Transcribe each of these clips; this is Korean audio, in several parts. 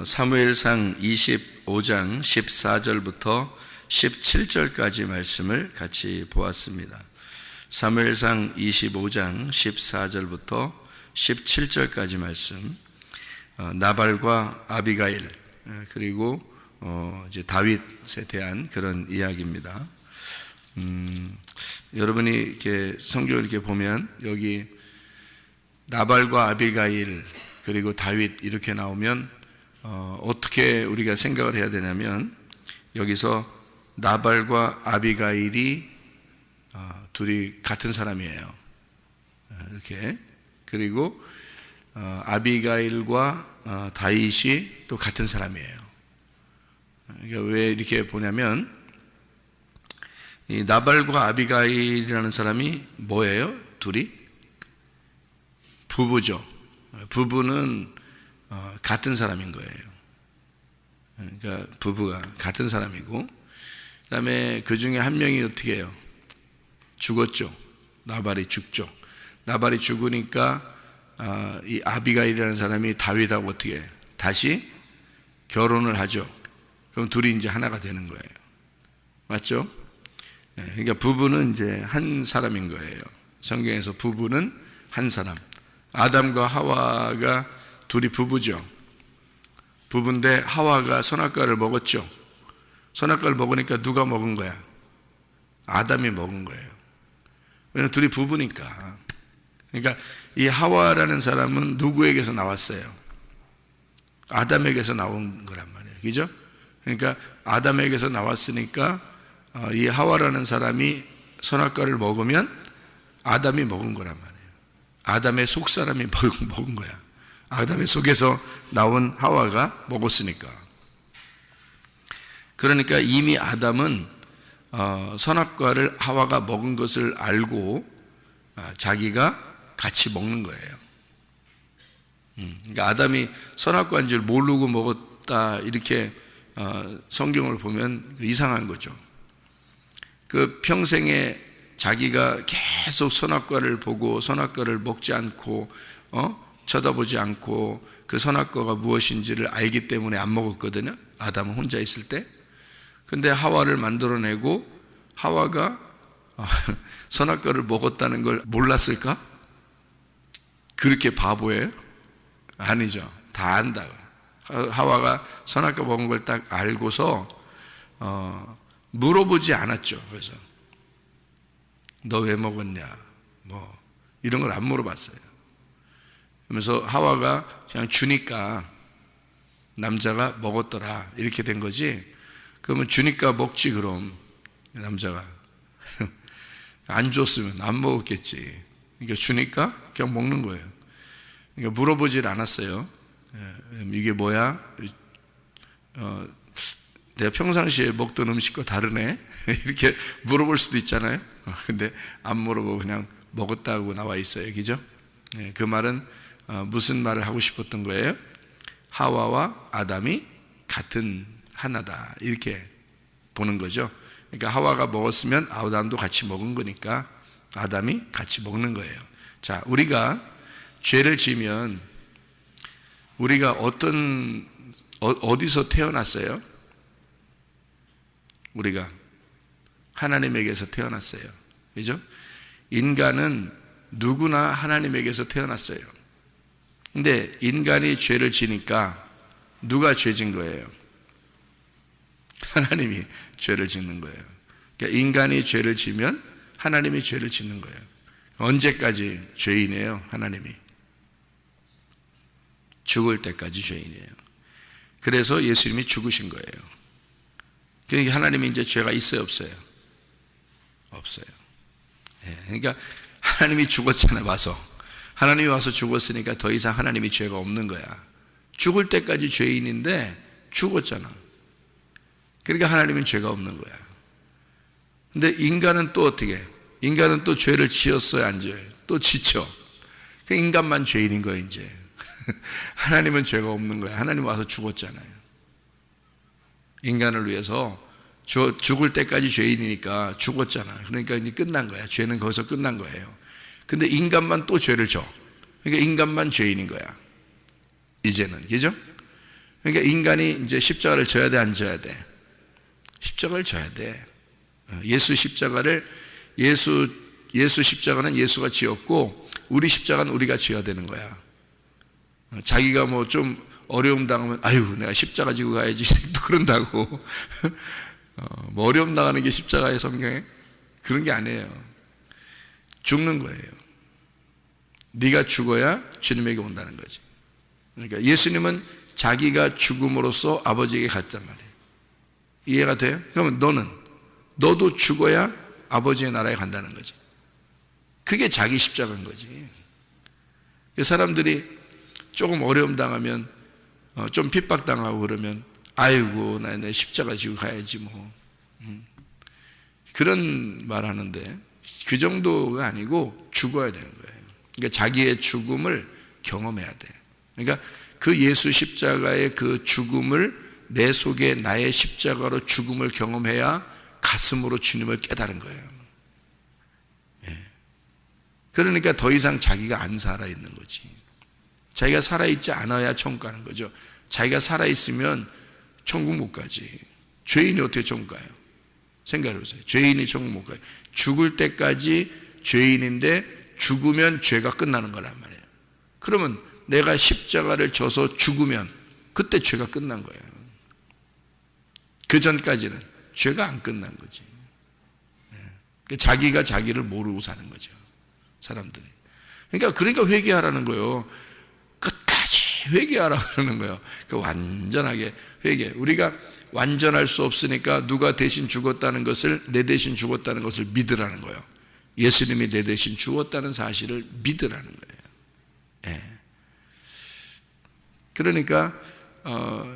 사무엘상 25장 14절부터 17절까지 말씀을 같이 보았습니다. 사무엘상 25장 14절부터 17절까지 말씀, 나발과 아비가일 그리고 이제 다윗에 대한 그런 이야기입니다. 여러분이 이렇게 성경을 이렇게 보면 여기 나발과 아비가일 그리고 다윗 이렇게 나오면 어떻게 우리가 생각을 해야 되냐면, 여기서 나발과 아비가일이 둘이 같은 사람이에요. 이렇게. 그리고 아비가일과 다윗이 또 같은 사람이에요. 그러니까 왜 이렇게 보냐면, 이 나발과 아비가일이라는 사람이 뭐예요? 둘이 부부죠. 부부는 같은 사람인 거예요. 그러니까 부부가 같은 사람이고, 그 다음에 그 중에 한 명이 어떻게 해요? 죽었죠. 나발이 죽죠. 나발이 죽으니까 이 아비가일이라는 사람이 다윗하고 어떻게 해요? 다시 결혼을 하죠. 그럼 둘이 이제 하나가 되는 거예요. 맞죠? 그러니까 부부는 이제 한 사람인 거예요. 성경에서 부부는 한 사람. 아담과 하와가 둘이 부부죠. 부부인데 하와가 선악과를 먹었죠. 선악과를 먹으니까 누가 먹은 거야? 아담이 먹은 거예요. 왜냐면 둘이 부부니까. 그러니까 이 하와라는 사람은 누구에게서 나왔어요? 아담에게서 나온 거란 말이에요. 그죠? 그러니까 아담에게서 나왔으니까 이 하와라는 사람이 선악과를 먹으면 아담이 먹은 거란 말이에요. 아담의 속사람이 먹은 거야. 아담의 속에서 나온 하와가 먹었으니까. 그러니까 이미 아담은 선악과를 하와가 먹은 것을 알고 자기가 같이 먹는 거예요. 그러니까 아담이 선악과인 줄 모르고 먹었다, 이렇게 성경을 보면 이상한 거죠. 그 평생에 자기가 계속 선악과를 보고 선악과를 먹지 않고 쳐다보지 않고 그 선악과가 무엇인지를 알기 때문에 안 먹었거든요. 아담은 혼자 있을 때. 근데 하와를 만들어내고 하와가 선악과를 먹었다는 걸 몰랐을까? 그렇게 바보예요? 아니죠. 다 안다. 하와가 선악과 먹은 걸 딱 알고서 물어보지 않았죠. 그래서 너 왜 먹었냐, 뭐 이런 걸 안 물어봤어요. 그러면서 하와가 그냥 주니까 남자가 먹었더라, 이렇게 된 거지. 그러면 주니까 먹지. 그럼 남자가 안 줬으면 안 먹었겠지. 그러니까 주니까 그냥 먹는 거예요. 그러니까 물어보질 않았어요. 이게 뭐야? 내가 평상시에 먹던 음식과 다르네? 이렇게 물어볼 수도 있잖아요. 근데 안 물어보고 그냥 먹었다고 나와 있어요. 그죠? 그 말은 무슨 말을 하고 싶었던 거예요? 하와와 아담이 같은 하나다, 이렇게 보는 거죠. 그러니까 하와가 먹었으면 아담도 같이 먹은 거니까 아담이 같이 먹는 거예요. 자, 우리가 죄를 지면 우리가 어디서 태어났어요? 우리가 하나님에게서 태어났어요. 그죠? 인간은 누구나 하나님에게서 태어났어요. 근데 인간이 죄를 지니까 누가 죄진 거예요? 하나님이 죄를 짓는 거예요. 그러니까 인간이 죄를 지면 하나님이 죄를 짓는 거예요. 언제까지 죄인이에요? 하나님이 죽을 때까지 죄인이에요. 그래서 예수님이 죽으신 거예요. 그러니까 하나님이 이제 죄가 있어요, 없어요? 없어요. 그러니까 하나님이 죽었잖아요. 하나님이 와서 죽었으니까 더 이상 하나님이 죄가 없는 거야. 죽을 때까지 죄인인데 죽었잖아. 그러니까 하나님은 죄가 없는 거야. 근데 인간은 또 어떻게 해? 인간은 또 죄를 지었어요, 안 지어요? 또 지쳐. 그 인간만 죄인인 거야 이제. 하나님은 죄가 없는 거야. 하나님 와서 죽었잖아요. 인간을 위해서 죽을 때까지 죄인이니까 죽었잖아. 그러니까 이제 끝난 거야. 죄는 거기서 끝난 거예요. 근데 인간만 또 죄를 져. 그러니까 인간만 죄인인 거야, 이제는. 그죠? 그러니까 인간이 이제 십자가를 져야 돼, 안 져야 돼? 십자가를 져야 돼. 예수 십자가는 예수가 지었고 우리 십자가는 우리가 지어야 되는 거야. 자기가 뭐 좀 어려움 당하면 아유 내가 십자가 지고 가야지 또 그런다고. 뭐 어려움 당하는 게 십자가의 성경에 그런 게 아니에요. 죽는 거예요. 네가 죽어야 주님에게 온다는 거지. 그러니까 예수님은 자기가 죽음으로써 아버지에게 갔단 말이에요. 이해가 돼요? 그러면 너도 죽어야 아버지의 나라에 간다는 거지. 그게 자기 십자가인 거지. 사람들이 조금 어려움 당하면 좀 핍박당하고 그러면 아이고 나 십자가 지고 가야지 뭐 그런 말 하는데 그 정도가 아니고 죽어야 되는 거예요. 그러니까 자기의 죽음을 경험해야 돼. 그러니까 그 예수 십자가의 그 죽음을 내 속에 나의 십자가로 죽음을 경험해야 가슴으로 주님을 깨달은 거예요. 그러니까 더 이상 자기가 안 살아있는 거지. 자기가 살아있지 않아야 천국 가는 거죠. 자기가 살아있으면 천국 못 가지. 죄인이 어떻게 천국 가요? 생각해보세요. 죄인이 천국 못 가요. 죽을 때까지 죄인인데 죽으면 죄가 끝나는 거란 말이에요. 그러면 내가 십자가를 져서 죽으면 그때 죄가 끝난 거예요. 그 전까지는 죄가 안 끝난 거지. 자기가 자기를 모르고 사는 거죠. 사람들이. 그러니까 회개하라는 거예요. 끝까지 회개하라 그러는 거예요. 완전하게 회개. 우리가 완전할 수 없으니까 누가 대신 죽었다는 것을, 내 대신 죽었다는 것을 믿으라는 거예요. 예수님이 내 대신 죽었다는 사실을 믿으라는 거예요. 예. 그러니까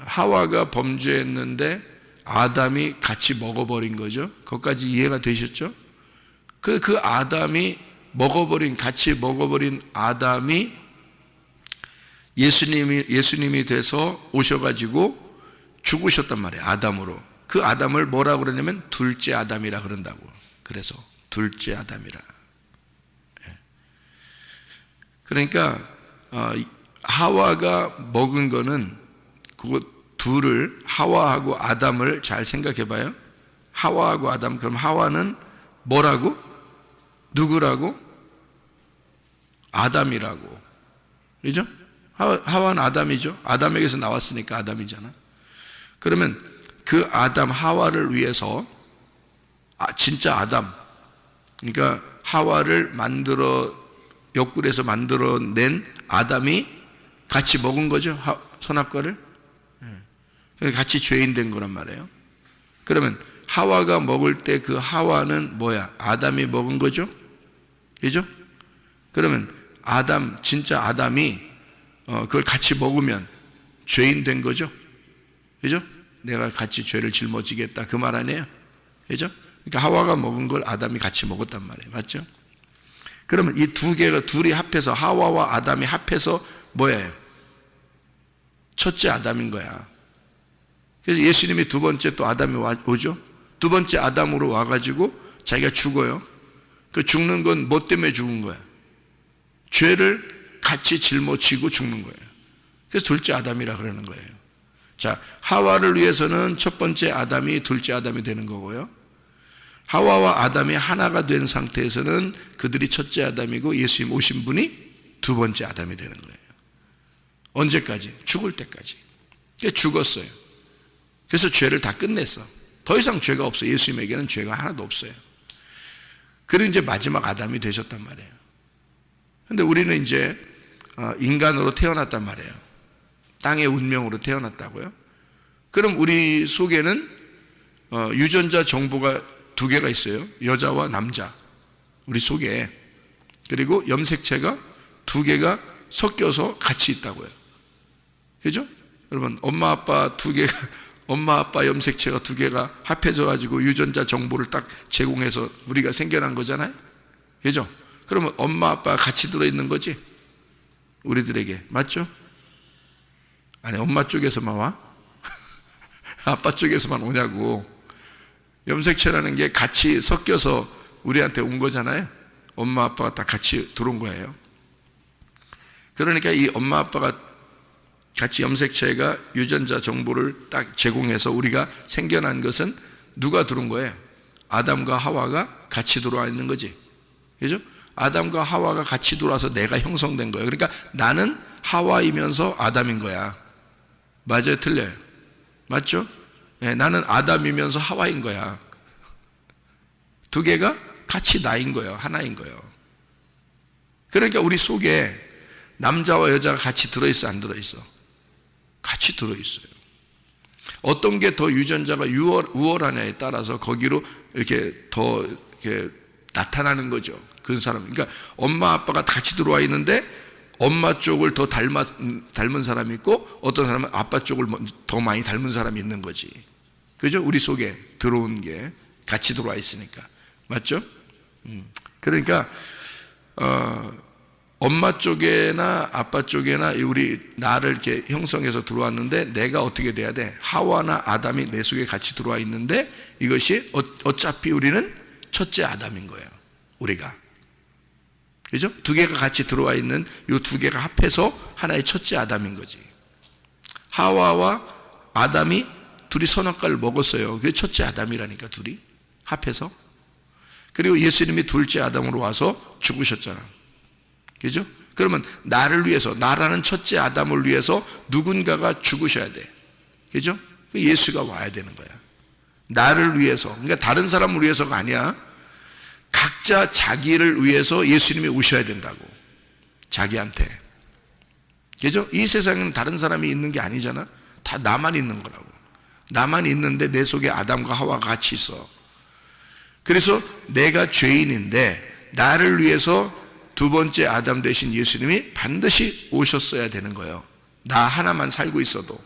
하와가 범죄했는데 아담이 같이 먹어버린 거죠. 거기까지 이해가 되셨죠? 그 아담이 같이 먹어버린 아담이 예수님이 돼서 오셔가지고 죽으셨단 말이에요. 아담으로. 그 아담을 뭐라고 그러냐면 둘째 아담이라 그런다고. 그래서 둘째 아담이라. 그러니까 하와가 먹은 거는 그거 둘을, 하와하고 아담을 잘 생각해 봐요. 하와하고 아담. 그럼 하와는 뭐라고? 누구라고? 아담이라고. 그죠? 하와는 아담이죠. 아담에게서 나왔으니까 아담이잖아. 그러면 그 아담 하와를 위해서 진짜 아담, 그러니까 하와를 옆구리에서 만들어낸 아담이 같이 먹은 거죠. 선악과를. 같이 죄인 된 거란 말이에요. 그러면 하와가 먹을 때 그 하와는 뭐야? 아담이 먹은 거죠? 그죠? 그러면 진짜 아담이 그걸 같이 먹으면 죄인 된 거죠? 그죠? 내가 같이 죄를 짊어지겠다 그 말 아니에요? 그죠? 그러니까 하와가 먹은 걸 아담이 같이 먹었단 말이에요. 맞죠? 그러면 이 둘이 합해서, 하와와 아담이 합해서 뭐예요? 첫째 아담인 거야. 그래서 예수님이 두 번째 또 아담이 오죠? 두 번째 아담으로 와가지고 자기가 죽어요. 그 죽는 건 뭐 때문에 죽은 거야? 죄를 같이 짊어지고 죽는 거예요. 그래서 둘째 아담이라 그러는 거예요. 자, 하와를 위해서는 첫 번째 아담이 둘째 아담이 되는 거고요. 하와와 아담이 하나가 된 상태에서는 그들이 첫째 아담이고 예수님 오신 분이 두 번째 아담이 되는 거예요. 언제까지? 죽을 때까지. 그러니까 죽었어요. 그래서 죄를 다 끝냈어. 더 이상 죄가 없어요. 예수님에게는 죄가 하나도 없어요. 그리고 이제 마지막 아담이 되셨단 말이에요. 근데 우리는 이제 인간으로 태어났단 말이에요. 땅의 운명으로 태어났다고요. 그럼 우리 속에는 유전자 정보가 두 개가 있어요. 여자와 남자. 우리 속에. 그리고 염색체가 두 개가 섞여서 같이 있다고요. 그죠? 여러분, 엄마 아빠 염색체가 두 개가 합해져 가지고 유전자 정보를 딱 제공해서 우리가 생겨난 거잖아요. 그죠? 그러면 엄마 아빠가 같이 들어있는 거지? 우리들에게. 맞죠? 아니, 엄마 쪽에서만 와? 아빠 쪽에서만 오냐고. 염색체라는 게 같이 섞여서 우리한테 온 거잖아요. 엄마 아빠가 다 같이 들어온 거예요. 그러니까 이 엄마 아빠가 같이 염색체가 유전자 정보를 딱 제공해서 우리가 생겨난 것은 누가 들어온 거예요? 아담과 하와가 같이 들어와 있는 거지. 그죠? 아담과 하와가 같이 들어와서 내가 형성된 거예요. 그러니까 나는 하와이면서 아담인 거야. 맞아요? 틀려요? 맞죠? 네, 나는 아담이면서 하와인 거야. 두 개가 같이 나인 거예요. 하나인 거예요. 그러니까 우리 속에 남자와 여자가 같이 들어있어, 안 들어있어? 같이 들어있어요. 어떤 게 더 유전자가 우월하냐에 따라서 거기로 이렇게 더 이렇게 나타나는 거죠. 그 사람. 그러니까 엄마 아빠가 같이 들어와 있는데 엄마 쪽을 더 닮은 사람이 있고 어떤 사람은 아빠 쪽을 더 많이 닮은 사람이 있는 거지. 그죠? 우리 속에 들어온 게 같이 들어와 있으니까. 맞죠? 그러니까 엄마 쪽에나 아빠 쪽에나 우리 나를 이렇게 형성해서 들어왔는데 내가 어떻게 돼야 돼? 하와나 아담이 내 속에 같이 들어와 있는데 이것이 어차피 우리는 첫째 아담인 거예요. 우리가. 그죠? 두 개가 같이 들어와 있는 이 두 개가 합해서 하나의 첫째 아담인 거지. 하와와 아담이 둘이 선악과를 먹었어요. 그게 첫째 아담이라니까, 둘이 합해서. 그리고 예수님이 둘째 아담으로 와서 죽으셨잖아. 그죠? 그러면 나를 위해서, 나라는 첫째 아담을 위해서 누군가가 죽으셔야 돼. 그죠? 예수가 와야 되는 거야. 나를 위해서. 그러니까 다른 사람을 위해서가 아니야. 각자 자기를 위해서 예수님이 오셔야 된다고. 자기한테. 그죠? 이 세상에는 다른 사람이 있는 게 아니잖아. 다 나만 있는 거라고. 나만 있는데 내 속에 아담과 하와가 같이 있어. 그래서 내가 죄인인데 나를 위해서 두 번째 아담 되신 예수님이 반드시 오셨어야 되는 거예요. 나 하나만 살고 있어도,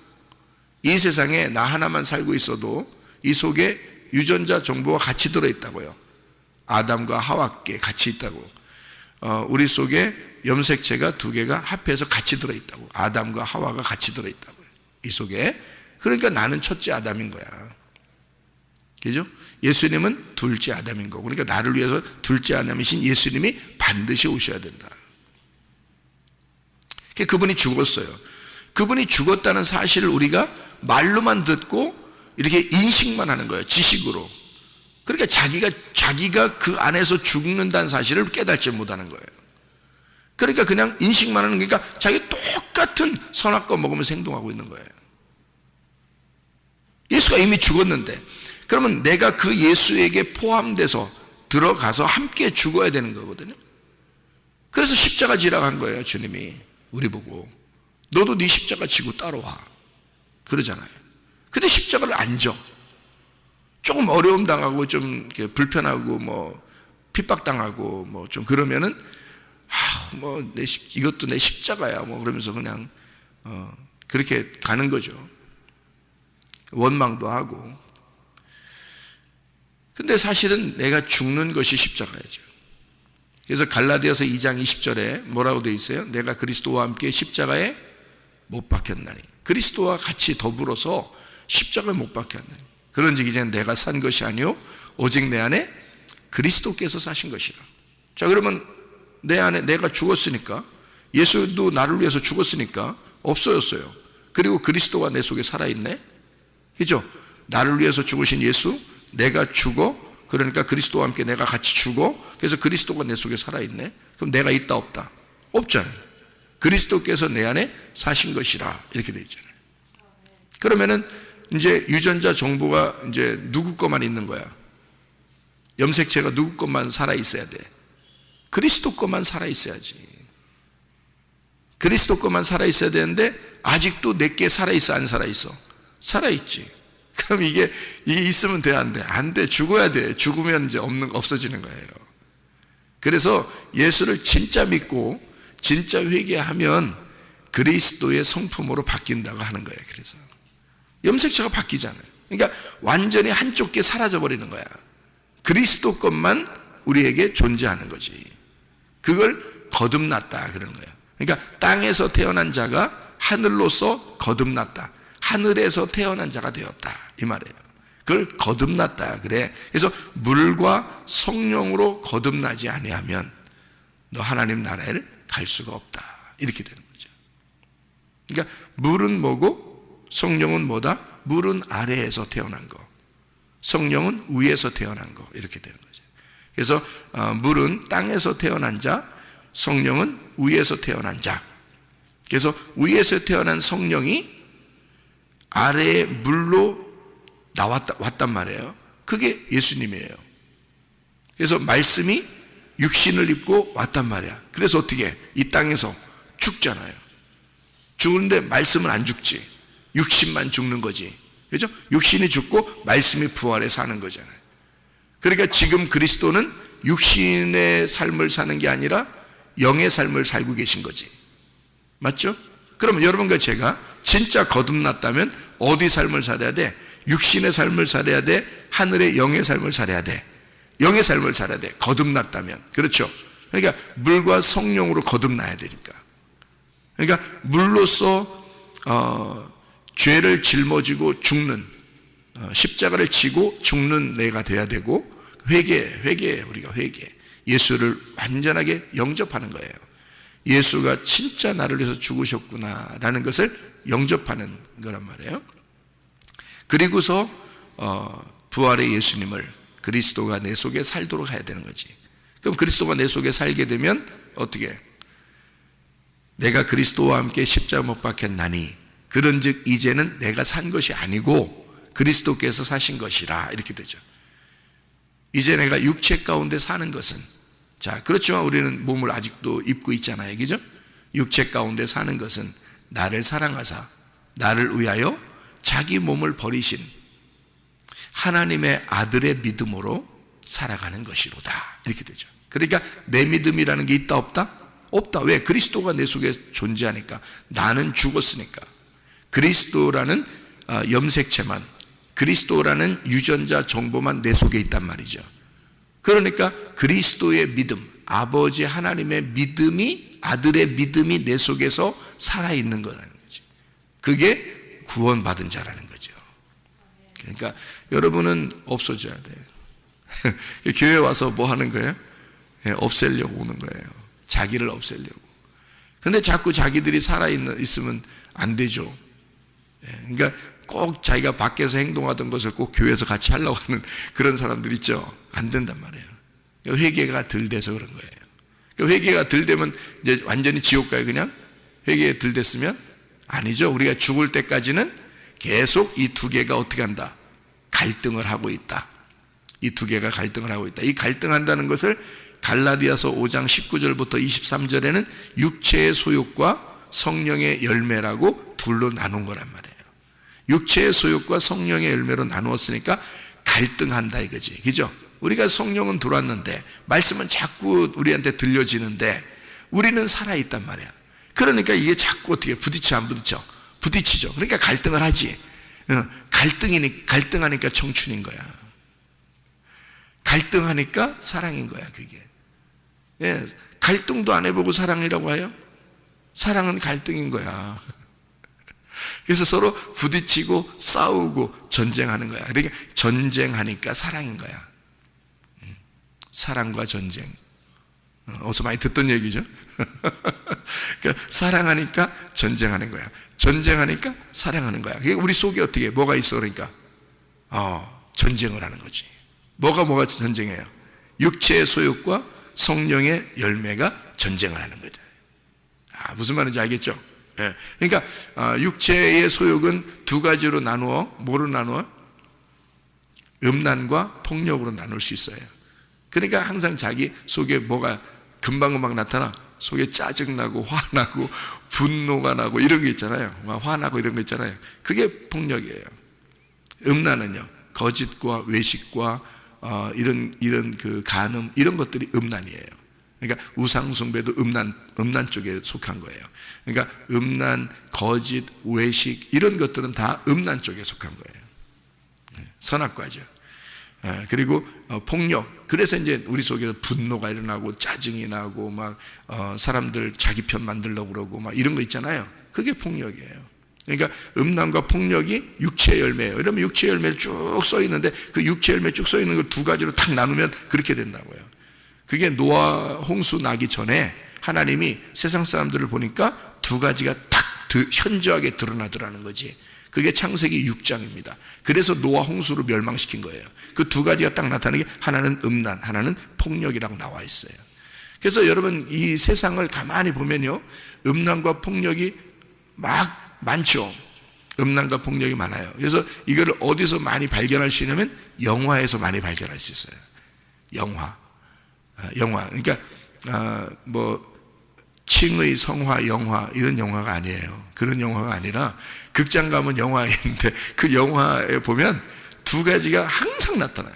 이 세상에 나 하나만 살고 있어도 이 속에 유전자 정보가 같이 들어있다고요. 아담과 하와께 같이 있다고. 우리 속에 염색체가 두 개가 합해서 같이 들어있다고. 아담과 하와가 같이 들어있다고요. 이 속에. 그러니까 나는 첫째 아담인 거야. 그죠? 예수님은 둘째 아담인 거고, 그러니까 나를 위해서 둘째 아담이신 예수님이 반드시 오셔야 된다. 그분이 죽었어요. 그분이 죽었다는 사실을 우리가 말로만 듣고 이렇게 인식만 하는 거예요. 지식으로. 그러니까 자기가 그 안에서 죽는다는 사실을 깨닫지 못하는 거예요. 그러니까 그냥 인식만 하는 거니까 자기 똑같은 선악과 먹으면서 행동하고 있는 거예요. 예수가 이미 죽었는데, 그러면 내가 그 예수에게 포함돼서 들어가서 함께 죽어야 되는 거거든요. 그래서 십자가 지라고 한 거예요. 주님이 우리 보고 너도 네 십자가 지고 따라와 그러잖아요. 근데 십자가를 안 져. 조금 어려움 당하고 좀 불편하고 뭐 핍박당하고 뭐 좀 그러면은 뭐 이것도 내 십자가야 뭐 그러면서 그냥 그렇게 가는 거죠. 원망도 하고. 근데 사실은 내가 죽는 것이 십자가죠. 그래서 갈라디아서 2장 20절에 뭐라고 되어 있어요? 내가 그리스도와 함께 십자가에 못 박혔나니. 그리스도와 같이 더불어서 십자가에 못 박혔나니. 그런즉 이제는 내가 산 것이 아니요 오직 내 안에 그리스도께서 사신 것이라. 자, 그러면 내 안에 내가 죽었으니까, 예수도 나를 위해서 죽었으니까 없어졌어요. 그리고 그리스도가 내 속에 살아있네. 그죠? 나를 위해서 죽으신 예수, 내가 죽어, 그러니까 그리스도와 함께 내가 같이 죽어, 그래서 그리스도가 내 속에 살아있네. 그럼 내가 있다 없다? 없잖아요. 그리스도께서 내 안에 사신 것이라 이렇게 되어 있잖아요. 그러면은 이제 유전자 정보가 이제 누구 것만 있는 거야? 염색체가 누구 것만 살아있어야 돼? 그리스도 것만 살아있어야지. 그리스도 것만 살아있어야 되는데 아직도 내게 살아있어 안 살아있어? 살아있지. 그럼 이게 있으면 돼 안 돼? 안 돼. 죽어야 돼. 죽으면 이제 없어지는 거예요. 그래서 예수를 진짜 믿고 진짜 회개하면 그리스도의 성품으로 바뀐다고 하는 거예요. 그래서 염색체가 바뀌잖아요. 그러니까 완전히 한쪽 게 사라져 버리는 거야. 그리스도 것만 우리에게 존재하는 거지. 그걸 거듭났다 그러는 거예요. 그러니까 땅에서 태어난 자가 하늘로서 거듭났다. 하늘에서 태어난 자가 되었다 이 말이에요. 그걸 거듭났다 그래. 그래서 물과 성령으로 거듭나지 아니하면 너 하나님 나라를 갈 수가 없다 이렇게 되는 거죠. 그러니까 물은 뭐고 성령은 뭐다? 물은 아래에서 태어난 거, 성령은 위에서 태어난 거, 이렇게 되는 거죠. 그래서 물은 땅에서 태어난 자, 성령은 위에서 태어난 자. 그래서 위에서 태어난 성령이 아래의 물로 왔단 말이에요. 그게 예수님이에요. 그래서 말씀이 육신을 입고 왔단 말이야. 그래서 어떻게 이 땅에서 죽잖아요. 죽는데 말씀은 안 죽지. 육신만 죽는 거지. 그렇죠? 육신이 죽고 말씀이 부활해 사는 거잖아요. 그러니까 지금 그리스도는 육신의 삶을 사는 게 아니라 영의 삶을 살고 계신 거지. 맞죠? 그러면 여러분과 제가 진짜 거듭났다면 어디 삶을 살아야 돼? 육신의 삶을 살아야 돼? 하늘의 영의 삶을 살아야 돼? 영의 삶을 살아야 돼. 거듭났다면. 그렇죠? 그러니까 물과 성령으로 거듭나야 되니까. 그러니까 물로서 죄를 짊어지고 죽는, 십자가를 지고 죽는 내가 돼야 되고, 회개, 우리가 회개. 예수를 완전하게 영접하는 거예요. 예수가 진짜 나를 위해서 죽으셨구나라는 것을 영접하는 거란 말이에요. 그리고서 부활의 예수님을, 그리스도가 내 속에 살도록 해야 되는 거지. 그럼 그리스도가 내 속에 살게 되면 어떻게? 내가 그리스도와 함께 십자가 못 박혔나니 그런즉 이제는 내가 산 것이 아니고 그리스도께서 사신 것이라, 이렇게 되죠. 이제 내가 육체 가운데 사는 것은, 자, 그렇지만 우리는 몸을 아직도 입고 있잖아요. 그죠? 육체 가운데 사는 것은 나를 사랑하사 나를 위하여 자기 몸을 버리신 하나님의 아들의 믿음으로 살아가는 것이로다, 이렇게 되죠. 그러니까 내 믿음이라는 게 있다 없다? 없다. 왜? 그리스도가 내 속에 존재하니까. 나는 죽었으니까. 그리스도라는 염색체만, 그리스도라는 유전자 정보만 내 속에 있단 말이죠. 그러니까 그리스도의 믿음, 아버지 하나님의 믿음이, 아들의 믿음이 내 속에서 살아있는 거라는 거죠. 그게 구원받은 자라는 거죠. 그러니까 여러분은 없어져야 돼요. 교회 와서 뭐 하는 거예요? 없애려고 오는 거예요. 자기를 없애려고. 근데 자꾸 자기들이 살아있으면 안 되죠. 그러니까 꼭 자기가 밖에서 행동하던 것을 꼭 교회에서 같이 하려고 하는 그런 사람들 있죠. 안 된단 말이에요. 회개가 덜 돼서 그런 거예요. 회개가 덜 되면 이제 완전히 지옥 가요, 그냥? 회개가 덜 됐으면? 아니죠. 우리가 죽을 때까지는 계속 이 두 개가 어떻게 한다? 갈등을 하고 있다. 이 두 개가 갈등을 하고 있다. 이 갈등한다는 것을 갈라디아서 5장 19절부터 23절에는 육체의 소욕과 성령의 열매라고 둘로 나눈 거란 말이에요. 육체의 소욕과 성령의 열매로 나누었으니까 갈등한다 이거지. 그죠? 우리가 성령은 들어왔는데 말씀은 자꾸 우리한테 들려지는데 우리는 살아있단 말이야. 그러니까 이게 자꾸 어떻게 부딪혀 안 부딪혀? 부딪히죠. 그러니까 갈등을 하지. 갈등하니까 청춘인 거야. 갈등하니까 사랑인 거야, 그게. 예, 갈등도 안 해보고 사랑이라고 해요? 사랑은 갈등인 거야. 그래서 서로 부딪히고 싸우고 전쟁하는 거야. 그러니까 전쟁하니까 사랑인 거야. 사랑과 전쟁. 어디서 많이 듣던 얘기죠? 그러니까 사랑하니까 전쟁하는 거야. 전쟁하니까 사랑하는 거야. 그러니까 우리 속에 어떻게, 뭐가 있어, 그러니까? 전쟁을 하는 거지. 뭐가 전쟁해요? 육체의 소욕과 성령의 열매가 전쟁을 하는 거죠. 무슨 말인지 알겠죠? 예. 그러니까 육체의 소욕은 두 가지로 나누어, 뭐로 나누어? 음란과 폭력으로 나눌 수 있어요. 그러니까 항상 자기 속에 뭐가 금방금방 나타나. 속에 짜증나고 화나고 분노가 나고 이런 게 있잖아요. 막 화나고 이런 거 있잖아요. 그게 폭력이에요. 음란은요, 거짓과 외식과 이런 그 간음, 이런 것들이 음란이에요. 그러니까 우상숭배도 음란 쪽에 속한 거예요. 그러니까 음란, 거짓, 외식 이런 것들은 다 음란 쪽에 속한 거예요. 선악과죠. 그리고 폭력. 그래서 이제 우리 속에서 분노가 일어나고 짜증이 나고 막 사람들 자기 편 만들려고 그러고 막 이런 거 있잖아요. 그게 폭력이에요. 그러니까 음란과 폭력이 육체의 열매예요. 이러면 육체의 열매를 쭉 써 있는데 그 육체의 열매 쭉 써 있는 걸 두 가지로 탁 나누면 그렇게 된다고요. 그게 노아 홍수 나기 전에 하나님이 세상 사람들을 보니까 두 가지가 탁 현저하게 드러나더라는 거지. 그게 창세기 6장입니다. 그래서 노아 홍수로 멸망시킨 거예요. 그 두 가지가 딱 나타나는 게 하나는 음란, 하나는 폭력이라고 나와 있어요. 그래서 여러분 이 세상을 가만히 보면요, 음란과 폭력이 막 많죠. 음란과 폭력이 많아요. 그래서 이거를 어디서 많이 발견할 수 있냐면 영화에서 많이 발견할 수 있어요. 영화. 그러니까 칭의 성화 영화 이런 영화가 아니에요. 그런 영화가 아니라 극장 가면 영화인데 그 영화에 보면 두 가지가 항상 나타나요.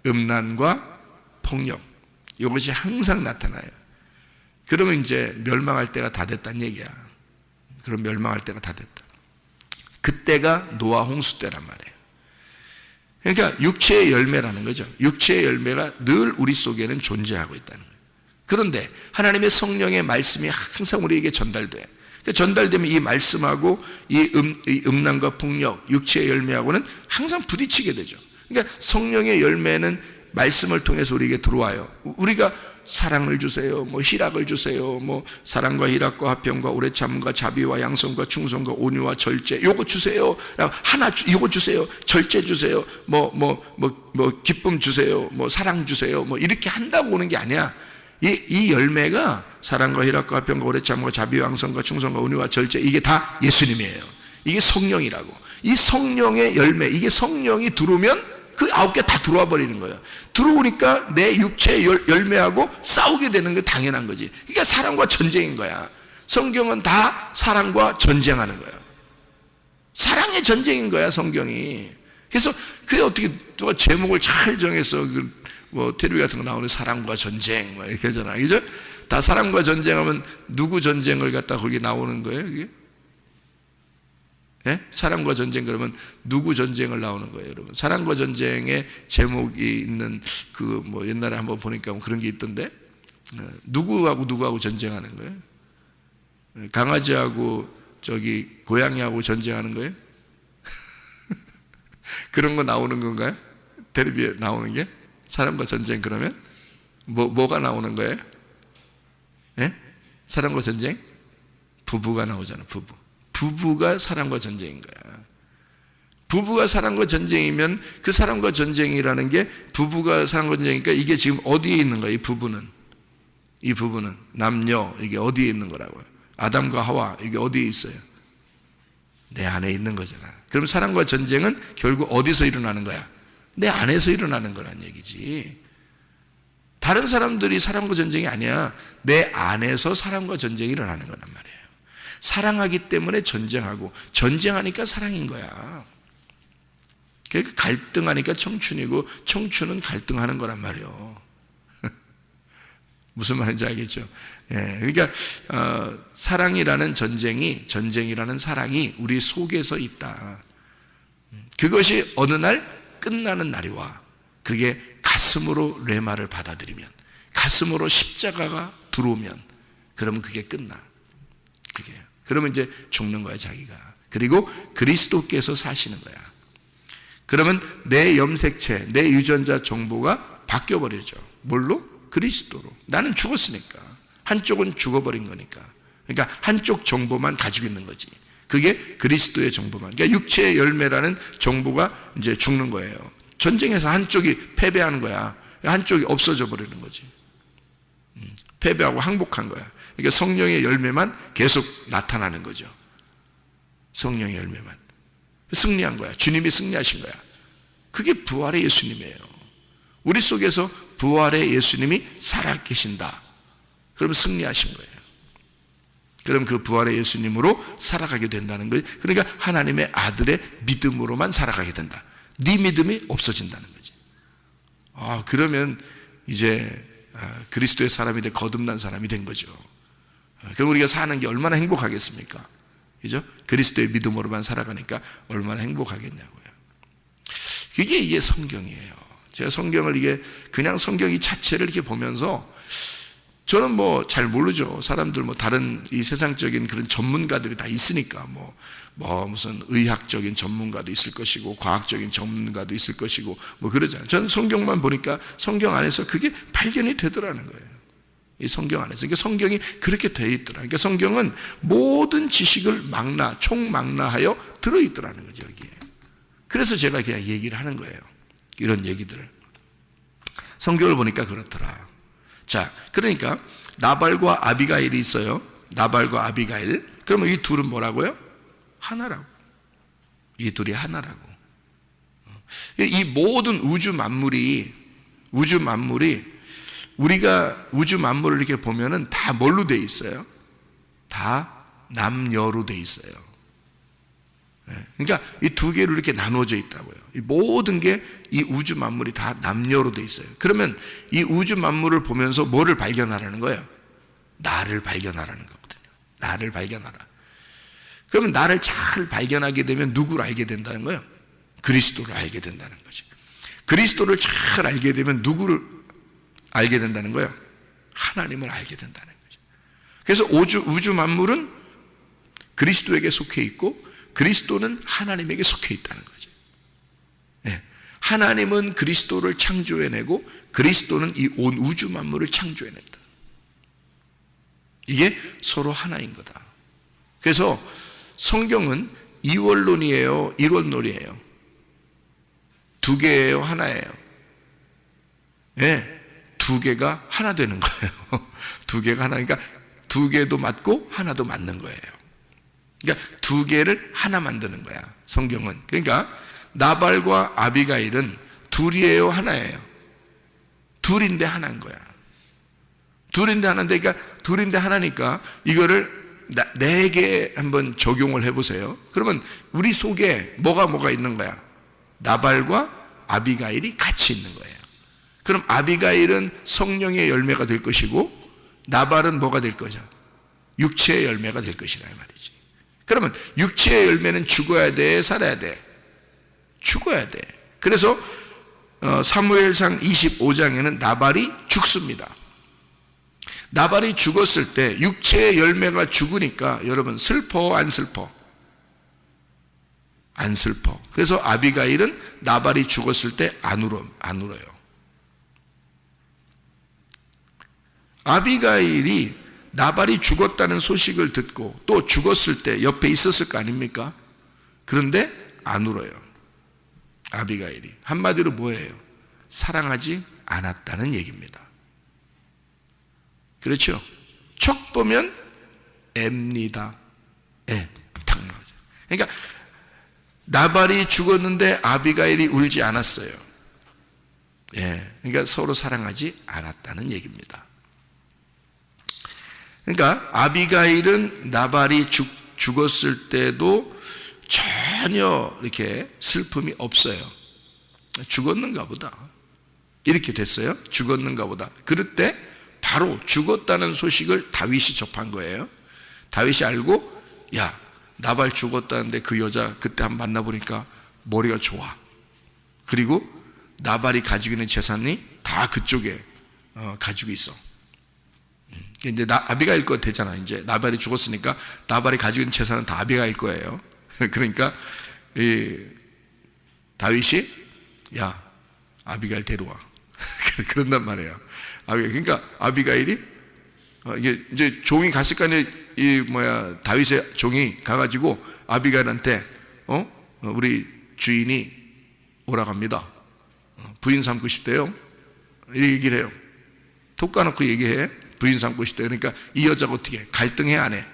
음란과 폭력. 이것이 항상 나타나요. 그러면 이제 멸망할 때가 다 됐다는 얘기야. 그럼 멸망할 때가 다 됐다. 그때가 노아 홍수 때란 말이에요. 그러니까 육체의 열매라는 거죠. 육체의 열매가 늘 우리 속에는 존재하고 있다는 거예요. 그런데 하나님의 성령의 말씀이 항상 우리에게 전달돼. 그러니까 전달되면 이 말씀하고 이 음란과 폭력, 육체의 열매하고는 항상 부딪히게 되죠. 그러니까 성령의 열매는 말씀을 통해서 우리에게 들어와요. 우리가 사랑을 주세요, 희락을 주세요, 사랑과 희락과 화평과 오래 참음과 자비와 양성과 충성과 온유와 절제, 요거 주세요. 요거 주세요. 절제 주세요. 기쁨 주세요. 사랑 주세요. 이렇게 한다고 오는 게 아니야. 이 열매가 사랑과 희락과 화평과 오래 참음과 자비와 양성과 충성과 온유와 절제, 이게 다 예수님이에요. 이게 성령이라고. 이 성령의 열매, 이게 성령이 들어오면 그 9개 다 들어와 버리는 거예요. 들어오니까 내 육체의 열매하고 싸우게 되는 게 당연한 거지. 그러니까 사랑과 전쟁인 거야. 성경은 다 사랑과 전쟁하는 거예요. 사랑의 전쟁인 거야, 성경이. 그래서 그게 어떻게 누가 제목을 잘 정해서 텔레비 같은 거 나오는 사랑과 전쟁 이렇게 하잖아. 그죠? 다 사랑과 전쟁하면 누구 전쟁을 갖다 거기 나오는 거예요, 그게? 예? 사랑과 전쟁 그러면 누구 전쟁을 나오는 거예요, 여러분? 사랑과 전쟁에 제목이 있는 옛날에 한번 보니까 그런 게 있던데, 누구하고 전쟁하는 거예요? 강아지하고 고양이하고 전쟁하는 거예요? 그런 거 나오는 건가요? 텔레비에 나오는 게? 사랑과 전쟁 그러면? 뭐가 나오는 거예요? 예? 사랑과 전쟁? 부부가 나오잖아, 부부가 사랑과 전쟁인 거야. 부부가 사랑과 전쟁이면 그 사랑과 전쟁이라는 게 부부가 사랑과 전쟁이니까 이게 지금 어디에 있는 거야, 이 부부는? 남녀, 이게 어디에 있는 거라고요? 아담과 하와, 이게 어디에 있어요? 내 안에 있는 거잖아. 그럼 사랑과 전쟁은 결국 어디서 일어나는 거야? 내 안에서 일어나는 거란 얘기지. 다른 사람들이 사랑과 전쟁이 아니야. 내 안에서 사랑과 전쟁이 일어나는 거란 말이에요. 사랑하기 때문에 전쟁하고, 전쟁하니까 사랑인 거야. 그러니까 갈등하니까 청춘이고, 청춘은 갈등하는 거란 말이에요. 무슨 말인지 알겠죠? 예, 그러니까 사랑이라는 전쟁이라는 사랑이 우리 속에서 있다. 그것이 어느 날 끝나는 날이 와. 그게 가슴으로 레마를 받아들이면, 가슴으로 십자가가 들어오면, 그러면 그게 끝나. 그러면 이제 죽는 거야, 자기가. 그리고 그리스도께서 사시는 거야. 그러면 내 염색체, 내 유전자 정보가 바뀌어버리죠. 뭘로? 그리스도로. 나는 죽었으니까. 한쪽은 죽어버린 거니까. 그러니까 한쪽 정보만 가지고 있는 거지. 그게 그리스도의 정보만. 그러니까 육체의 열매라는 정보가 이제 죽는 거예요. 전쟁에서 한쪽이 패배하는 거야. 한쪽이 없어져 버리는 거지. 패배하고 항복한 거야. 그러니까 성령의 열매만 계속 나타나는 거죠. 성령의 열매만. 승리한 거야. 주님이 승리하신 거야. 그게 부활의 예수님이에요. 우리 속에서 부활의 예수님이 살아계신다. 그러면 승리하신 거예요. 그럼 그 부활의 예수님으로 살아가게 된다는 거예요. 그러니까 하나님의 아들의 믿음으로만 살아가게 된다. 네 믿음이 없어진다는 거지. 그러면 이제 그리스도의 사람이 돼 거듭난 사람이 된 거죠. 그럼 우리가 사는 게 얼마나 행복하겠습니까? 그죠? 그리스도의 믿음으로만 살아가니까 얼마나 행복하겠냐고요. 이게 성경이에요. 제가 성경을 그냥 성경 이 자체를 이렇게 보면서 저는 잘 모르죠. 사람들 다른 이 세상적인 그런 전문가들이 다 있으니까 무슨 의학적인 전문가도 있을 것이고 과학적인 전문가도 있을 것이고 그러잖아요. 저는 성경만 보니까 성경 안에서 그게 발견이 되더라는 거예요. 이 성경 안에서. 그러니까 성경이 그렇게 되어 있더라. 그러니까 성경은 모든 지식을 총망라하여 들어있더라는 거죠, 여기에. 그래서 제가 그냥 얘기를 하는 거예요. 이런 얘기들을. 성경을 보니까 그렇더라. 자, 그러니까 나발과 아비가일이 있어요. 나발과 아비가일. 그러면 이 둘은 뭐라고요? 하나라고. 이 둘이 하나라고. 이 모든 우주 만물이 우리가 우주 만물을 이렇게 보면은 다 뭘로 돼 있어요? 다 남녀로 돼 있어요. 그러니까 이 두 개로 이렇게 나누어져 있다고요. 이 모든 게 이 우주 만물이 다 남녀로 돼 있어요. 그러면 이 우주 만물을 보면서 뭐를 발견하라는 거예요? 나를 발견하라는 거거든요. 나를 발견하라. 그러면 나를 잘 발견하게 되면 누구를 알게 된다는 거예요? 그리스도를 알게 된다는 거죠. 그리스도를 잘 알게 되면 누구를 알게 된다는 거예요? 하나님을 알게 된다는 거죠. 그래서 우주 만물은 그리스도에게 속해 있고 그리스도는 하나님에게 속해 있다는 거죠. 네. 하나님은 그리스도를 창조해내고 그리스도는 이 온 우주 만물을 창조해냈다. 이게 서로 하나인 거다. 그래서 성경은 이원론이에요, 일원론이에요? 두 개예요, 하나예요? 네. 두 개가 하나 되는 거예요. 두 개가 하나. 그러니까 두 개도 맞고 하나도 맞는 거예요. 그러니까 두 개를 하나 만드는 거야, 성경은. 그러니까 나발과 아비가일은 둘이에요, 하나예요? 둘인데 하나인 거야. 둘인데 하나인데, 그러니까 둘인데 하나니까 이거를 네 개 한번 적용을 해보세요. 그러면 우리 속에 뭐가 있는 거야? 나발과 아비가일이 같이 있는 거예요. 그럼 아비가일은 성령의 열매가 될 것이고 나발은 뭐가 될 거죠? 육체의 열매가 될 것이라 이 말이지. 그러면 육체의 열매는 죽어야 돼, 살아야 돼? 죽어야 돼. 그래서 사무엘상 25장에는 나발이 죽습니다. 나발이 죽었을 때 육체의 열매가 죽으니까 여러분 슬퍼 안 슬퍼? 안 슬퍼. 그래서 아비가일은 나발이 죽었을 때 안 울어요. 아비가일이 나발이 죽었다는 소식을 듣고 또 죽었을 때 옆에 있었을 거 아닙니까? 그런데 안 울어요. 아비가일이. 한마디로 뭐예요? 사랑하지 않았다는 얘기입니다. 그렇죠? 척 보면 애입니다. 애. 탁 나오죠. 그러니까 나발이 죽었는데 아비가일이 울지 않았어요. 예. 그러니까 서로 사랑하지 않았다는 얘기입니다. 그러니까 아비가일은 나발이 죽었을 때도 전혀 이렇게 슬픔이 없어요. 죽었는가 보다. 이렇게 됐어요. 죽었는가 보다. 그럴 때 바로 죽었다는 소식을 다윗이 접한 거예요. 다윗이 알고, 야, 나발 죽었다는데 그 여자 그때 한번 만나보니까 머리가 좋아. 그리고 나발이 가지고 있는 재산이 다 그쪽에 가지고 있어. 이제 아비가일 거 되잖아. 이제 나발이 죽었으니까 나발이 가지고 있는 재산은 다 아비가일 거예요. 그러니까 다윗이 야, 아비가일 데려와. 그런단 말이에요. 그러니까 아비가일이 이게 이제 종이 갔을 거 아니에요. 다윗의 종이 가가지고 아비가일한테 우리 주인이 오라고 합니다. 부인 삼고 싶대요. 이렇게 얘기를 해요. 톡 까놓고 얘기해. 부인 삼고 싶대요. 그러니까 이 여자가 어떻게 해? 갈등해 안 해?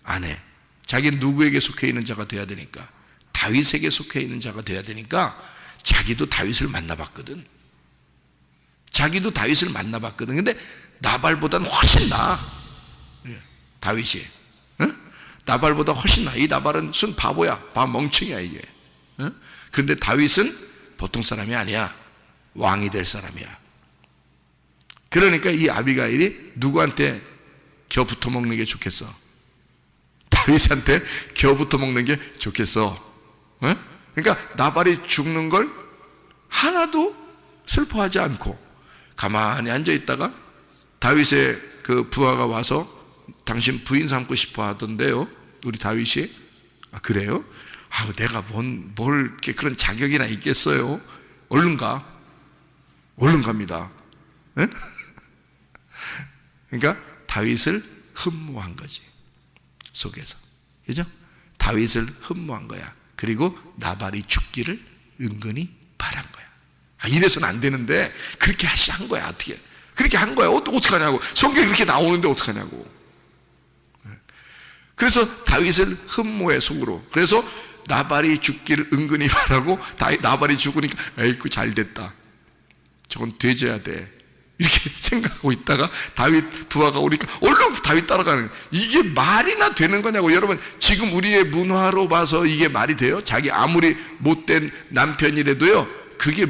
안 해. 자기는 누구에게 속해 있는 자가 돼야 되니까, 다윗에게 속해 있는 자가 돼야 되니까 자기도 다윗을 만나봤거든. 근데 나발보다는 훨씬 나아. 다윗이. 응? 나발보다 훨씬 나아. 이 나발은 순 바보야. 멍청이야 이게. 응? 그런데 다윗은 보통 사람이 아니야. 왕이 될 사람이야. 그러니까 이 아비가일이 누구한테 겨 붙어 먹는 게 좋겠어? 다윗한테 겨 붙어 먹는 게 좋겠어. 응? 그러니까 나발이 죽는 걸 하나도 슬퍼하지 않고 가만히 앉아 있다가 다윗의 그 부하가 와서 당신 부인 삼고 싶어 하던데요. 우리 다윗이. 아, 그래요? 아, 내가 뭘 이렇게 그런 자격이나 있겠어요? 얼른 갑니다. 네? 그러니까 다윗을 흠모한 거지, 속에서. 그죠? 다윗을 흠모한 거야. 그리고 나발이 죽기를 은근히 바란 거야. 이래서는 안 되는데 그렇게 한 거야. 어떻게 그렇게 한 거야. 어떻게 하냐고. 성경에 그렇게 나오는데 어떻게 하냐고. 그래서 다윗을 흠모해, 속으로. 그래서 나발이 죽기를 은근히 바라고, 나발이 죽으니까 에이구 잘 됐다, 저건 되져야 돼, 이렇게 생각하고 있다가 다윗 부하가 오니까 얼른 다윗 따라가는 거예요. 이게 말이나 되는 거냐고. 여러분, 지금 우리의 문화로 봐서 이게 말이 돼요? 자기 아무리 못된 남편이라도요, 그게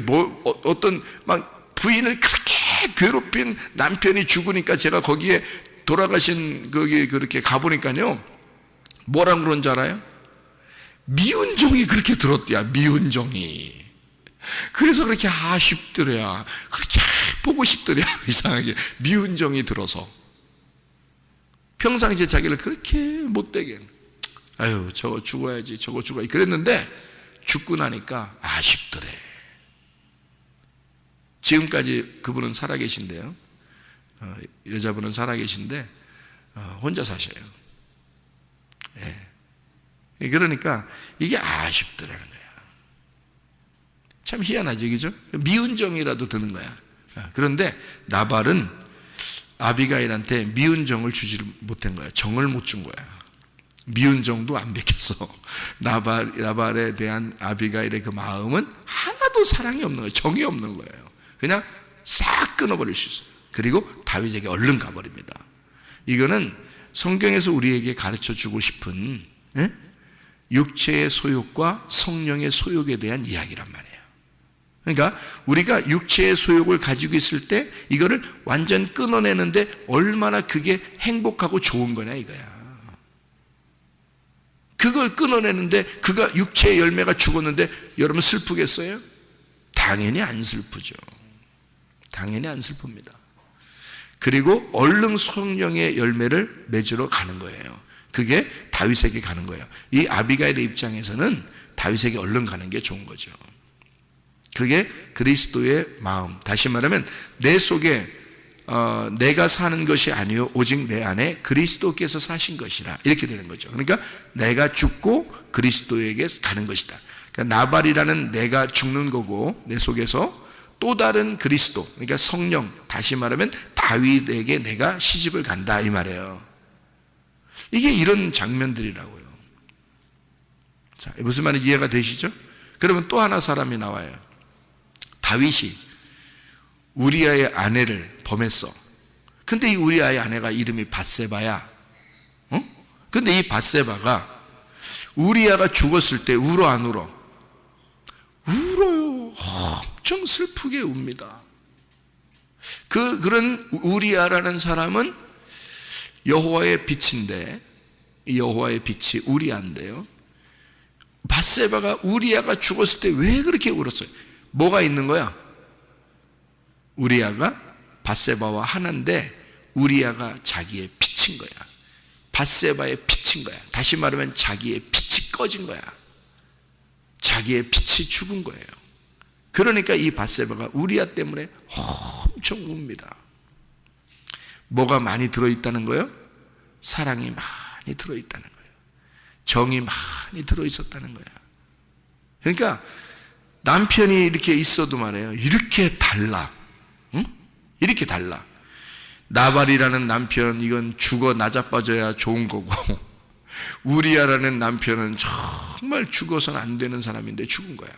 어떤 막 부인을 그렇게 괴롭힌 남편이 죽으니까, 제가 거기에 돌아가신 거기 그렇게 가보니까요, 뭐라고 그런 줄 알아요? 미운 정이 그렇게 들었대야, 미운 정이. 그래서 그렇게 아쉽더래야, 그렇게 보고 싶더래야. 이상하게 미운 정이 들어서 평상시에 자기를 그렇게 못되게, 아유 저거 죽어야지, 저거 죽어야지 그랬는데 죽고 나니까 아쉽더래. 지금까지 그분은 살아계신데요, 여자분은 살아계신데 혼자 사셔요. 예. 그러니까 이게 아쉽더라는 거야. 참 희한하죠, 그죠? 미운 정이라도 드는 거야. 그런데 나발은 아비가일한테 미운 정을 주지 못한 거야. 정을 못 준 거야. 미운 정도 안 베꼈어. 나발에 대한 아비가일의 그 마음은 하나도 사랑이 없는 거예요. 정이 없는 거예요. 그냥 싹 끊어버릴 수 있어요. 그리고 다윗에게 얼른 가버립니다. 이거는 성경에서 우리에게 가르쳐 주고 싶은 육체의 소욕과 성령의 소욕에 대한 이야기란 말이에요. 그러니까 우리가 육체의 소욕을 가지고 있을 때 이거를 완전 끊어내는데 얼마나 그게 행복하고 좋은 거냐 이거야. 그걸 끊어내는데 그가 육체의 열매가 죽었는데 여러분 슬프겠어요? 당연히 안 슬프죠. 당연히 안 슬픕니다. 그리고 얼른 성령의 열매를 맺으러 가는 거예요. 그게 다윗에게 가는 거예요. 이 아비가일의 입장에서는 다윗에게 얼른 가는 게 좋은 거죠. 그게 그리스도의 마음. 다시 말하면 내 속에 내가 사는 것이 아니요 오직 내 안에 그리스도께서 사신 것이라, 이렇게 되는 거죠. 그러니까 내가 죽고 그리스도에게 가는 것이다. 그러니까 나발이라는 내가 죽는 거고, 내 속에서 또 다른 그리스도, 그러니까 성령, 다시 말하면 다윗에게 내가 시집을 간다 이 말이에요. 이게 이런 장면들이라고요. 자, 무슨 말인지 이해가 되시죠? 그러면 또 하나 사람이 나와요. 다윗이 우리아의 아내를 범했어. 근데 이 우리아의 아내가 이름이 밧세바야. 근데 이 밧세바가 우리아가 죽었을 때 울어 안 울어? 울어요. 엄청 슬프게 웁니다. 그런 우리아라는 사람은 여호와의 빛인데, 여호와의 빛이 우리아인데요, 밧세바가 우리아가 죽었을 때 왜 그렇게 울었어요? 뭐가 있는 거야? 우리아가 밧세바와 하나인데 우리아가 자기의 빛인 거야. 밧세바의 빛인 거야. 다시 말하면 자기의 빛이 꺼진 거야. 자기의 빛이 죽은 거예요. 그러니까 이 밧세바가 우리아 때문에 엄청 웁니다. 뭐가 많이 들어있다는 거예요? 사랑이 많이 들어있다는 거예요. 정이 많이 들어있었다는 거야. 그러니까 남편이 이렇게 있어도 말이에요, 이렇게 달라. 응? 이렇게 달라. 나발이라는 남편, 이건 죽어 나자빠져야 좋은 거고, 우리아라는 남편은 정말 죽어서는 안 되는 사람인데 죽은 거야.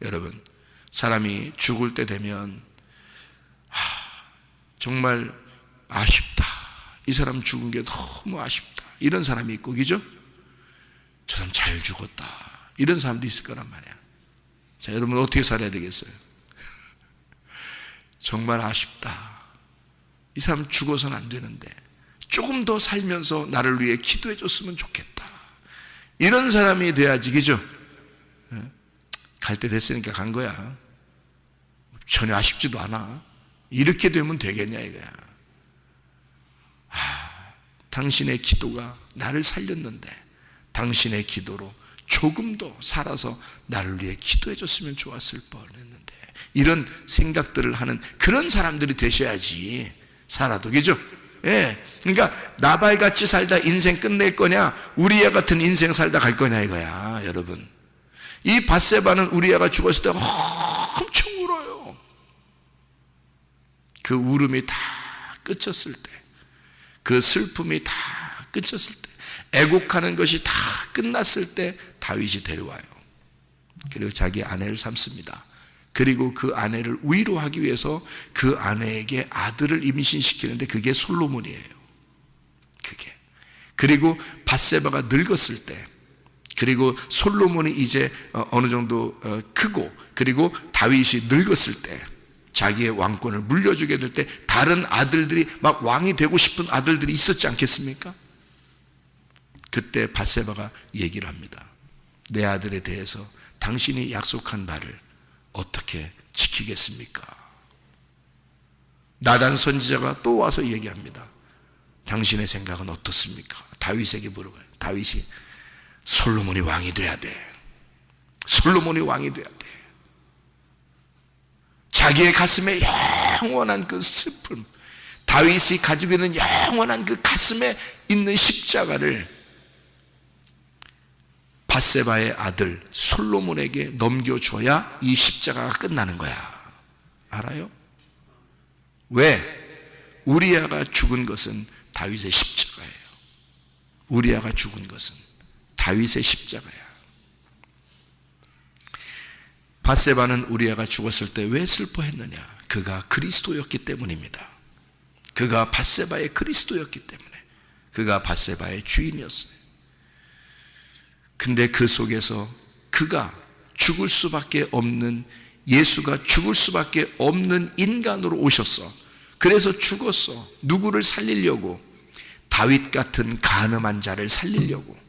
여러분, 사람이 죽을 때 되면 정말 아쉽다, 이 사람 죽은 게 너무 아쉽다, 이런 사람이 있고, 그죠? 저 사람 잘 죽었다, 이런 사람도 있을 거란 말이야. 자, 여러분 어떻게 살아야 되겠어요? 정말 아쉽다, 이 사람 죽어서는 안 되는데 조금 더 살면서 나를 위해 기도해 줬으면 좋겠다, 이런 사람이 돼야지, 그죠? 갈 때 됐으니까 간 거야. 전혀 아쉽지도 않아. 이렇게 되면 되겠냐 이거야. 당신의 기도가 나를 살렸는데 당신의 기도로 조금 더 살아서 나를 위해 기도해 줬으면 좋았을 뻔했는데, 이런 생각들을 하는 그런 사람들이 되셔야지 살아도. 그죠? 예. 그러니까 나발같이 살다 인생 끝낼 거냐, 우리야 같은 인생 살다 갈 거냐 이거야, 여러분. 이 밧세바는 우리야가 죽었을 때 엄청 울어요. 그 울음이 다 끝쳤을 때, 그 슬픔이 다 끝쳤을 때, 애곡하는 것이 다 끝났을 때 다윗이 데려와요. 그리고 자기 아내를 삼습니다. 그리고 그 아내를 위로하기 위해서 그 아내에게 아들을 임신시키는데 그게 솔로몬이에요. 그게. 그리고 밧세바가 늙었을 때, 그리고 솔로몬이 이제 어느 정도 크고, 그리고 다윗이 늙었을 때, 자기의 왕권을 물려주게 될 때 다른 아들들이 막 왕이 되고 싶은 아들들이 있었지 않겠습니까? 그때 밧세바가 얘기를 합니다. 내 아들에 대해서 당신이 약속한 바를 어떻게 지키겠습니까? 나단 선지자가 또 와서 얘기합니다. 당신의 생각은 어떻습니까? 다윗에게 물어봐요. 다윗이 솔로몬이 왕이 돼야 돼. 솔로몬이 왕이 돼야 돼. 자기의 가슴에 영원한 그 슬픔, 다윗이 가지고 있는 영원한 그 가슴에 있는 십자가를 밧세바의 아들 솔로몬에게 넘겨줘야 이 십자가가 끝나는 거야. 알아요? 왜? 우리야가 죽은 것은 다윗의 십자가예요. 우리야가 죽은 것은 다윗의 십자가야. 밧세바는 우리야가 죽었을 때 왜 슬퍼했느냐? 그가 그리스도였기 때문입니다. 그가 밧세바의 그리스도였기 때문에. 그가 밧세바의 주인이었어요. 근데 그 속에서 그가 죽을 수밖에 없는, 예수가 죽을 수밖에 없는 인간으로 오셨어. 그래서 죽었어. 누구를 살리려고? 다윗 같은 간음한 자를 살리려고.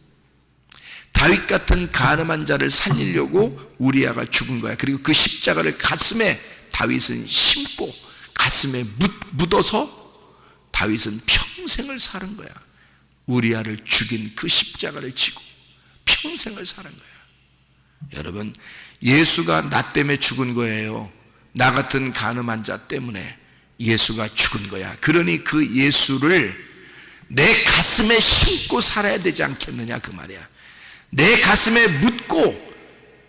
다윗 같은 간음한 자를 살리려고 우리야가 죽은 거야. 그리고 그 십자가를 가슴에 다윗은 심고 가슴에 묻어서 다윗은 평생을 사는 거야. 우리야를 죽인 그 십자가를 지고 평생을 사는 거야. 여러분, 예수가 나 때문에 죽은 거예요. 나 같은 간음한 자 때문에 예수가 죽은 거야. 그러니 그 예수를 내 가슴에 심고 살아야 되지 않겠느냐 그 말이야. 내 가슴에 묻고,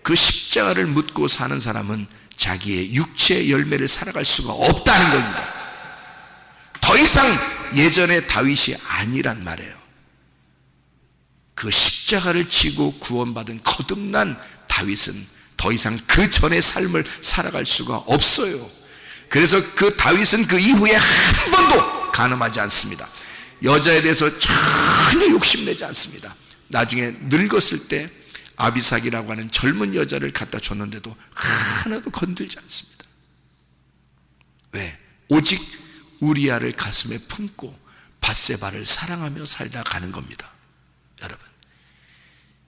그 십자가를 묻고 사는 사람은 자기의 육체의 열매를 살아갈 수가 없다는 겁니다. 더 이상 예전의 다윗이 아니란 말이에요. 그 십자가를 지고 구원받은 거듭난 다윗은 더 이상 그 전의 삶을 살아갈 수가 없어요. 그래서 그 다윗은 그 이후에 한 번도 간음하지 않습니다. 여자에 대해서 전혀 욕심내지 않습니다. 나중에 늙었을 때 아비삭이라고 하는 젊은 여자를 갖다 줬는데도 하나도 건들지 않습니다. 왜? 오직 우리야를 가슴에 품고 밧세바를 사랑하며 살다 가는 겁니다. 여러분,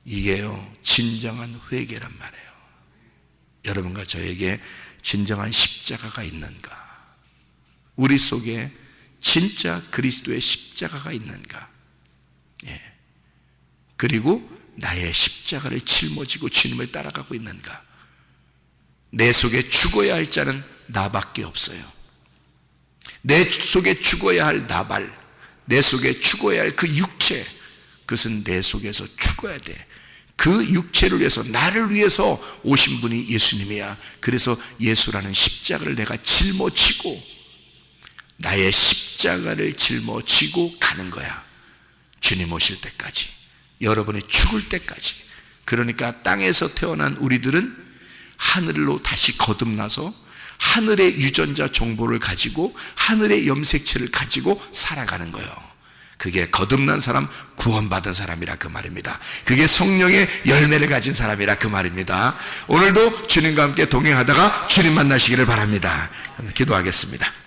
이게요 진정한 회개란 말이에요. 여러분과 저에게 진정한 십자가가 있는가? 우리 속에 진짜 그리스도의 십자가가 있는가? 예. 그리고 나의 십자가를 짊어지고 주님을 따라가고 있는가? 내 속에 죽어야 할 자는 나밖에 없어요. 내 속에 죽어야 할 나발, 내 속에 죽어야 할 그 육체, 그것은 내 속에서 죽어야 돼. 그 육체를 위해서, 나를 위해서 오신 분이 예수님이야. 그래서 예수라는 십자가를 내가 짊어지고, 나의 십자가를 짊어지고 가는 거야. 주님 오실 때까지, 여러분이 죽을 때까지. 그러니까 땅에서 태어난 우리들은 하늘로 다시 거듭나서 하늘의 유전자 정보를 가지고 하늘의 염색체를 가지고 살아가는 거예요. 그게 거듭난 사람, 구원받은 사람이라 그 말입니다. 그게 성령의 열매를 가진 사람이라 그 말입니다. 오늘도 주님과 함께 동행하다가 주님 만나시기를 바랍니다. 기도하겠습니다.